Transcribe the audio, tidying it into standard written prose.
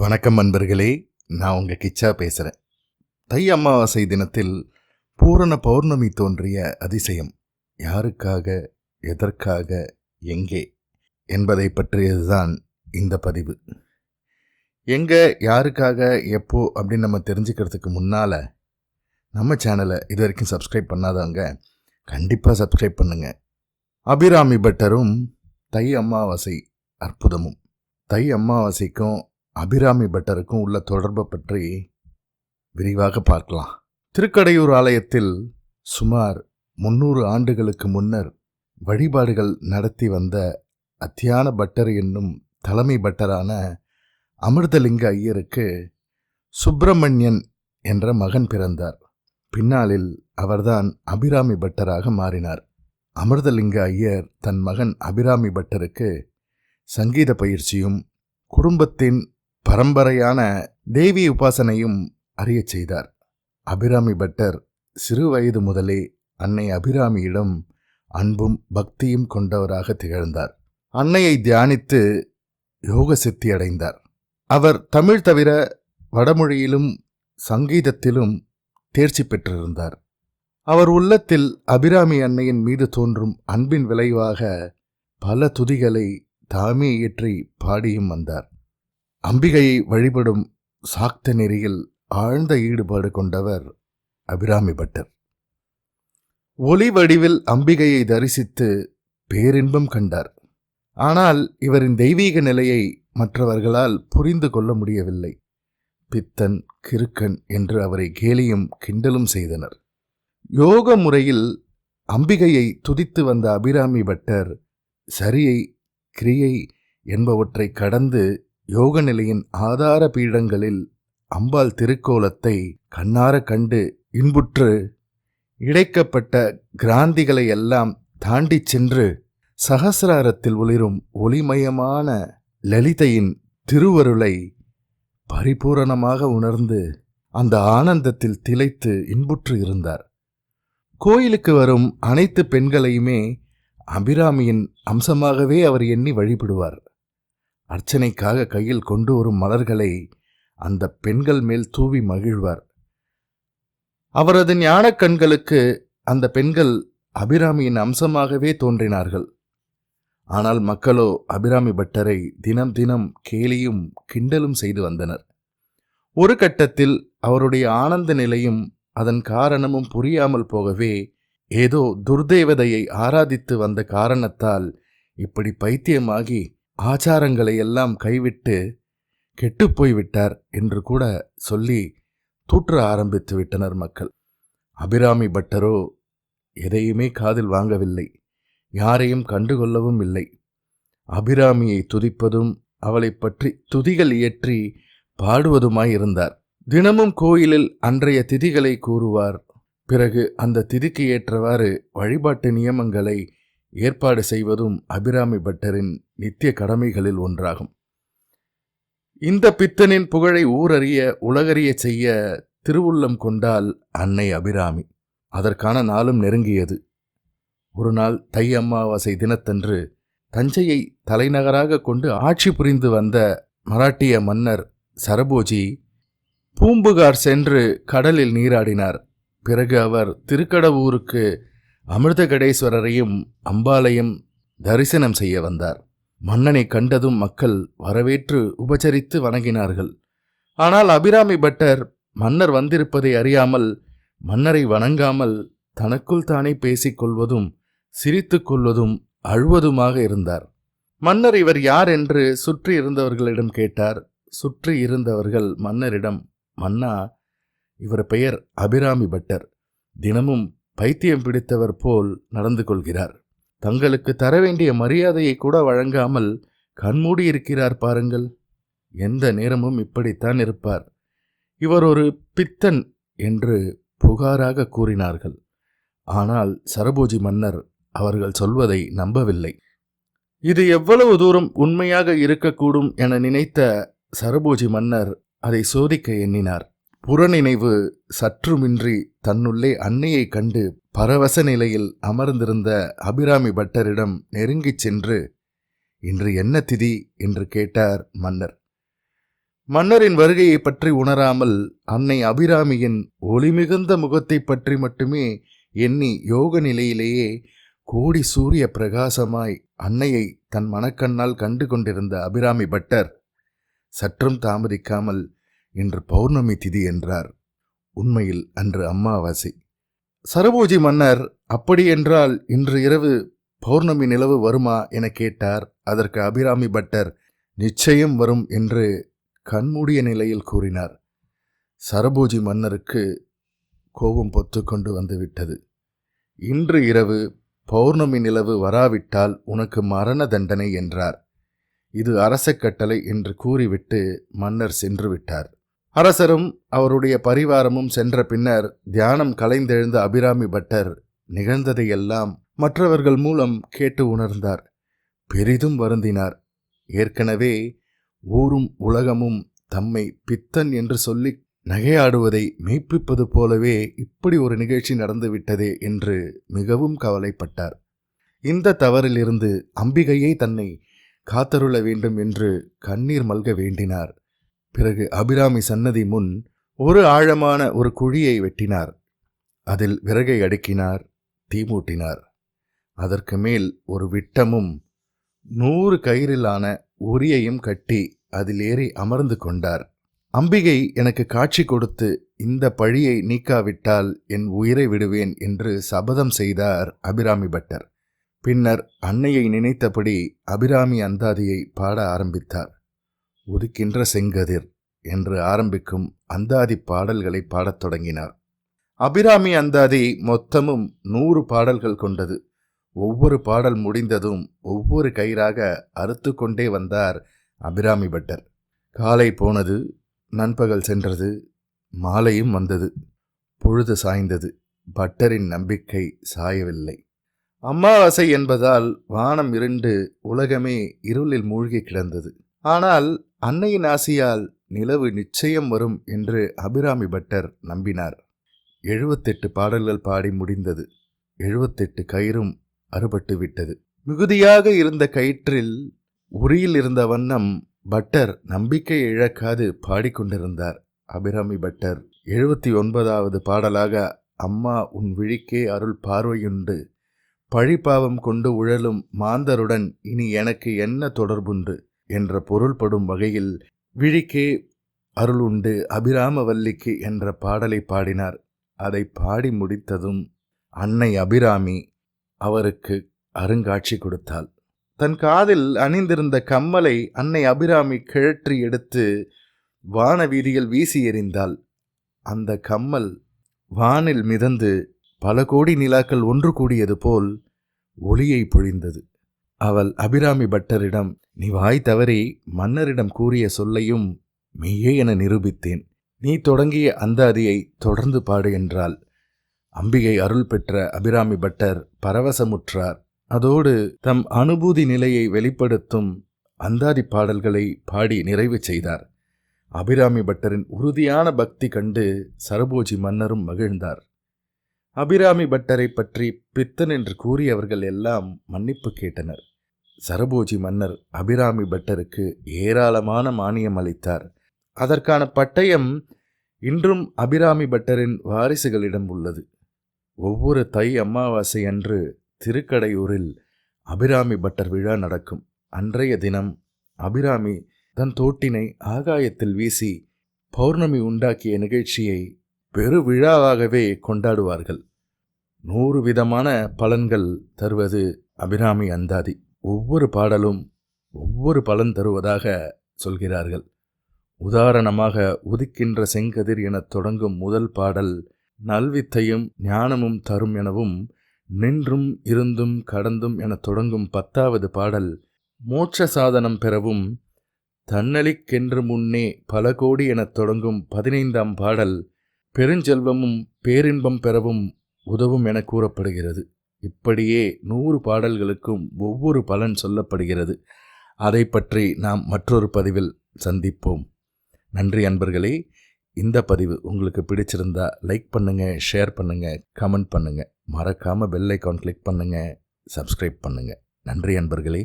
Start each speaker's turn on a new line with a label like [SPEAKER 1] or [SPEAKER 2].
[SPEAKER 1] வணக்கம் நண்பர்களே, நான் உங்கள் கிச்சா பேசுகிறேன். தை அமாவாசை தினத்தில் பூரண பௌர்ணமி தோன்றிய அதிசயம் யாருக்காக, எதற்காக, எங்கே என்பதை பற்றியதுதான் இந்த பதிவு. எங்கே, யாருக்காக, எப்போ அப்படின்னு நம்ம தெரிஞ்சுக்கிறதுக்கு முன்னால் நம்ம சேனலை இது வரைக்கும் சப்ஸ்கிரைப் பண்ணாதவங்க கண்டிப்பாக சப்ஸ்கிரைப் பண்ணுங்கள். அபிராமி பட்டரும் தை அமாவாசை அற்புதமும். தை அமாவாசைக்கும் அபிராமி பட்டருக்கும் உள்ள தொடர்பை பற்றி விரிவாக பார்க்கலாம். திருக்கடையூர் ஆலயத்தில் சுமார் 300 ஆண்டுகளுக்கு முன்னர் வழிபாடுகள் நடத்தி வந்த அத்தியான பட்டர் என்னும் தலைமை பட்டரான அமிர்தலிங்க ஐயருக்கு சுப்பிரமணியன் என்ற மகன் பிறந்தார். பின்னாளில் அவர்தான் அபிராமி பட்டராக மாறினார். அமிர்தலிங்க ஐயர் தன் மகன் அபிராமி பட்டருக்கு சங்கீத பயிற்சியும் குடும்பத்தின் பரம்பரையான தேவி உபாசனையும் அறியச் செய்தார். அபிராமி பட்டர் சிறு வயது முதலே அன்னை அபிராமியிடம் அன்பும் பக்தியும் கொண்டவராக திகழ்ந்தார். அன்னையை தியானித்து யோக சித்தி அடைந்தார். அவர் தமிழ் தவிர வடமொழியிலும் சங்கீதத்திலும் தேர்ச்சி பெற்றிருந்தார். அவர் உள்ளத்தில் அபிராமி அன்னையின் மீது தோன்றும் அன்பின் விளைவாக பல துதிகளை தாமே இயற்றி பாடியும் வந்தார். அம்பிகையை வழிபடும் சாக்த நெறியில் ஆழ்ந்த ஈடுபாடு கொண்டவர் அபிராமி பட்டர். ஒளி வடிவில் அம்பிகையை தரிசித்து பேரின்பம் கண்டார். ஆனால் இவரின் தெய்வீக நிலையை மற்றவர்களால் புரிந்து கொள்ள முடியவில்லை. பித்தன், கிறுக்கன் என்று அவரை கேலியும் கிண்டலும் செய்தனர். யோக முறையில் அம்பிகையை துதித்து வந்த அபிராமி பட்டர் சரியை, கிரியை என்பவற்றை கடந்து யோக நிலையின் ஆதார பீடங்களில் அம்பாள் திருக்கோலத்தை கண்ணார கண்டு இன்புற்று இழைக்கப்பட்ட கிராந்திகளை எல்லாம் தாண்டி சென்று சகசிராரத்தில் ஒளிரும் ஒளிமயமான லலிதையின் திருவருளை பரிபூரணமாக உணர்ந்து அந்த ஆனந்தத்தில் திளைத்து இன்புற்று இருந்தார். கோயிலுக்கு வரும் அனைத்து பெண்களையுமே அபிராமியின் அம்சமாகவே அவர் எண்ணி வழிபடுவார். அர்ச்சனைக்காக கையில் கொண்டு வரும் மலர்களை அந்த பெண்கள் மேல் தூவி மகிழ்வார். அவரது ஞானக் கண்களுக்கு அந்த பெண்கள் அபிராமியின் அம்சமாகவே தோன்றினார்கள். ஆனால் மக்களோ அபிராமி பட்டரை தினம் தினம் கேலியும் கிண்டலும் செய்து வந்தனர். ஒரு கட்டத்தில் அவருடைய ஆனந்த நிலையும் அதன் காரணமும் புரியாமல் போகவே ஏதோ துர்தேவதையை ஆராதித்து வந்த காரணத்தால் இப்படி பைத்தியமாகி ஆச்சாரங்களை எல்லாம் கைவிட்டு கெட்டுப்போய்விட்டார் என்று கூட சொல்லி தூற்ற ஆரம்பித்து விட்டனர் மக்கள். அபிராமி பட்டரோ எதையுமே காதில் வாங்கவில்லை, யாரையும் கண்டுகொள்ளவும் இல்லை. அபிராமியை துதிப்பதும் அவளை பற்றி துதிகள் இயற்றி பாடுவதுமாயிருந்தார். தினமும் கோயிலில் அன்றைய திதிகளை கூறுவார். பிறகு அந்த திதிக்கு ஏற்றவாறு வழிபாட்டு நியமங்களை ஏற்பாடு செய்வதும் அபிராமி பட்டரின் நித்திய கடமைகளில் ஒன்றாகும். இந்த பித்தனின் புகழை ஊரறிய உலகறிய செய்ய திருவுள்ளம் கொண்டால் அன்னை அபிராமி. அதற்கான நாளும் நெருங்கியது. ஒரு நாள் தை அமாவாசை தினத்தன்று தஞ்சையை தலைநகராக கொண்டு ஆட்சி புரிந்து வந்த மராட்டிய மன்னர் சரபோஜி பூம்புகார் சென்று கடலில் நீராடினார். பிறகு அவர் திருக்கடவூருக்கு அமிர்தகடேஸ்வரரையும் அம்பாளையும் தரிசனம் செய்ய வந்தார். மன்னனை கண்டதும் மக்கள் வரவேற்று உபசரித்து வணங்கினார்கள். ஆனால் அபிராமி பட்டர் மன்னர் வந்திருப்பதை அறியாமல் மன்னரை வணங்காமல் தனக்குள் தானே பேசிக்கொள்வதும் சிரித்து கொள்வதும் அழுவதுமாக இருந்தார். மன்னர் இவர் யார் என்று சுற்றி இருந்தவர்களிடம் கேட்டார். சுற்றி இருந்தவர்கள் மன்னரிடம், மன்னா, இவர் பெயர் அபிராமி பட்டர். தினமும் பைத்தியம் பிடித்தவர் போல் நடந்து கொள்கிறார். தங்களுக்கு தர வேண்டிய மரியாதையை கூட வழங்காமல் கண்மூடி இருக்கிறார் பாருங்கள். எந்த நேரமும் இப்படித்தான் இருப்பார். இவர் ஒரு பித்தன் என்று புகாராக கூறினார்கள். ஆனால் சரபோஜி மன்னர் அவர்கள் சொல்வதை நம்பவில்லை. இது எவ்வளவு தூரம் உண்மையாக இருக்கக்கூடும் என நினைத்த சரபோஜி மன்னர் அதை சோதிக்க எண்ணினார். புறநினைவு சற்றுமின்றி தன்னுள்ளே அன்னையை கண்டு பரவச நிலையில் அமர்ந்திருந்த அபிராமி பட்டரிடம் நெருங்கிச் சென்று, இன்று என்ன திதி என்று கேட்டார் மன்னர். மன்னரின் வருகையை பற்றி உணராமல் அன்னை அபிராமியின் ஒளிமிகுந்த முகத்தை பற்றி மட்டுமே எண்ணி யோக நிலையிலேயே கோடி சூரிய பிரகாசமாய் அன்னையை தன் மனக்கண்ணால் கண்டு கொண்டிருந்த அபிராமி பட்டர் சற்றும் தாமதிக்காமல் இன்று பௌர்ணமி திதி என்றார். உண்மையில் அன்று அமாவாசை. சரபோஜி மன்னர் அப்படியென்றால் இன்று இரவு பௌர்ணமி நிலவு வருமா என கேட்டார். அதற்கு அபிராமி பட்டர் நிச்சயம் வரும் என்று கண்மூடிய நிலையில் கூறினார். சரபோஜி மன்னருக்கு கோபம் பொத்துக்கொண்டு வந்துவிட்டது. இன்று இரவு பௌர்ணமி நிலவு வராவிட்டால் உனக்கு மரண தண்டனை என்றார். இது அரச கட்டளை என்று கூறிவிட்டு மன்னர் சென்று விட்டார். அரசரும் அவருடைய பரிவாரமும் சென்ற பின்னர் தியானம் கலைந்தெழுந்த அபிராமி பட்டர் நிகழ்ந்ததையெல்லாம் மற்றவர்கள் மூலம் கேட்டு உணர்ந்தார். பெரிதும் வருந்தினார். ஏற்கனவே ஊரும் உலகமும் தம்மை பித்தன் என்று சொல்லி நகையாடுவதை மெய்ப்பிப்பது போலவே இப்படி ஒரு நிகழ்ச்சி நடந்துவிட்டதே என்று மிகவும் கவலைப்பட்டார். இந்த தவறிலிருந்து அம்பிகையை தன்னை காத்தருள வேண்டும் என்று கண்ணீர் மல்க வேண்டினார். பிறகு அபிராமி சன்னதி முன் ஒரு ஆழமான ஒரு குழியை வெட்டினார். அதில் விறகை அடுக்கினார், தீமூட்டினார். அதற்கு மேல் ஒரு விட்டமும் 100 கயிறிலான உரியையும் கட்டி அதில் ஏறி அமர்ந்து கொண்டார். அம்பிகை எனக்கு காட்சி கொடுத்து இந்த பழியை நீக்காவிட்டால் என் உயிரை விடுவேன் என்று சபதம் செய்தார் அபிராமி பட்டர். பின்னர் அன்னையை நினைத்தபடி அபிராமி அந்தாதியை பாட ஆரம்பித்தார். உதிக்கின்ற செங்கதிர் என்று ஆரம்பிக்கும் அந்தாதி பாடல்களை பாடத் தொடங்கினார். அபிராமி அந்தாதி மொத்தமும் 100 பாடல்கள் கொண்டது. ஒவ்வொரு பாடல் முடிந்ததும் ஒவ்வொரு கயிறாக அறுத்து கொண்டே வந்தார் அபிராமி பட்டர். காலை போனது, நண்பகல் சென்றது, மாலையும் வந்தது. பொழுது சாய்ந்தது. பட்டரின் நம்பிக்கை சாயவில்லை. அமாவாசை என்பதால் வானம் இருண்டு உலகமே இருளில் மூழ்கி கிடந்தது. ஆனால் அன்னையின் ஆசியால் நிலவு நிச்சயம் வரும் என்று அபிராமி பட்டர் நம்பினார். 78 பாடல்கள் பாடி முடிந்தது. 78 கயிறும் அறுபட்டு விட்டது. மிகுதியாக இருந்த கயிற்றில் உரியில் இருந்த வண்ணம் பட்டர் நம்பிக்கை இழக்காது பாடிக்கொண்டிருந்தார். அபிராமி பட்டர் 79வது பாடலாக அம்மா உன் விழிக்கே அருள் பார்வையுண்டு, பழிப்பாவம் கொண்டு உழலும் மாந்தருடன் இனி எனக்கு என்ன தொடர்புண்டு என்ற பொருள்படும் வகையில் விழிக்கே அருள் உண்டு அபிராமவல்லிக்கு என்ற பாடலை பாடினார். அதை பாடி முடித்ததும் அன்னை அபிராமி அவருக்கு அருங்காட்சி கொடுத்தாள். தன் காதில் அணிந்திருந்த கம்மலை அன்னை அபிராமி கிழற்றி எடுத்து வான வீதியில் வீசி எறிந்தாள். அந்த கம்மல் வானில் மிதந்து பல கோடி நிலாக்கள் ஒன்று கூடியது போல் ஒளியை பொழிந்தது. அவள் அபிராமி பட்டரிடம், நீ வாய் தவறி மன்னரிடம் கூறிய சொல்லையும் மெய்யே என நிரூபித்தேன். நீ தொடங்கிய அந்தாதியை தொடர்ந்து பாடு என்றாள். அம்பிகை அருள் பெற்ற அபிராமி பட்டர் பரவசமுற்றார். அதோடு தம் அனுபூதி நிலையை வெளிப்படுத்தும் அந்தாதி பாடல்களை பாடி நிறைவு செய்தார். அபிராமி பட்டரின் உறுதியான பக்தி கண்டு சரபோஜி மன்னரும் மகிழ்ந்தார். அபிராமி பட்டரை பற்றி பித்தன் என்று கூறியவர்கள் எல்லாம் மன்னிப்பு கேட்டனர். சரபோஜி மன்னர் அபிராமி பட்டருக்கு ஏராளமான மானியம் அளித்தார். அதற்கான பட்டயம் இன்றும் அபிராமி பட்டரின் வாரிசுகளிடம் உள்ளது. ஒவ்வொரு தை அமாவாசை அன்று திருக்கடையூரில் அபிராமி பட்டர் விழா நடக்கும். அன்றைய தினம் அபிராமி தன் தோட்டினை ஆகாயத்தில் வீசி பௌர்ணமி உண்டாக்கிய நிகழ்ச்சியை பெரு விழாவாகவே கொண்டாடுவார்கள். 100 விதமான பலன்கள் தருவது அபிராமி அந்தாதி. ஒவ்வொரு பாடலும் ஒவ்வொரு பலன் தருவதாக சொல்கிறார்கள். உதாரணமாக உதிக்கின்ற செங்கதிர் எனத் தொடங்கும் முதல் பாடல் நல்வித்தையும் ஞானமும் தரும் எனவும், நின்றும் இருந்தும் கடந்தும் எனத் தொடங்கும் 10வது பாடல் மோட்ச சாதனம் பெறவும், தன்னலிக்கென்று முன்னே பல கோடி எனத் தொடங்கும் 15ஆம் பாடல் பெருஞ்செல்வமும் பேரின்பம் பெறவும் உதவும் என கூறப்படுகிறது. இப்படியே 100 பாடல்களுக்கும் ஒவ்வொரு பலன் சொல்லப்படுகிறது. அதை பற்றி நாம் மற்றொரு பதிவில் சந்திப்போம். நன்றி அன்பர்களே. இந்த பதிவு உங்களுக்கு பிடிச்சிருந்தா லைக் பண்ணுங்கள், ஷேர் பண்ணுங்கள், கமெண்ட் பண்ணுங்கள். மறக்காமல் பெல் ஐக்கான் கிளிக் பண்ணுங்கள், சப்ஸ்கிரைப் பண்ணுங்கள். நன்றி அன்பர்களே.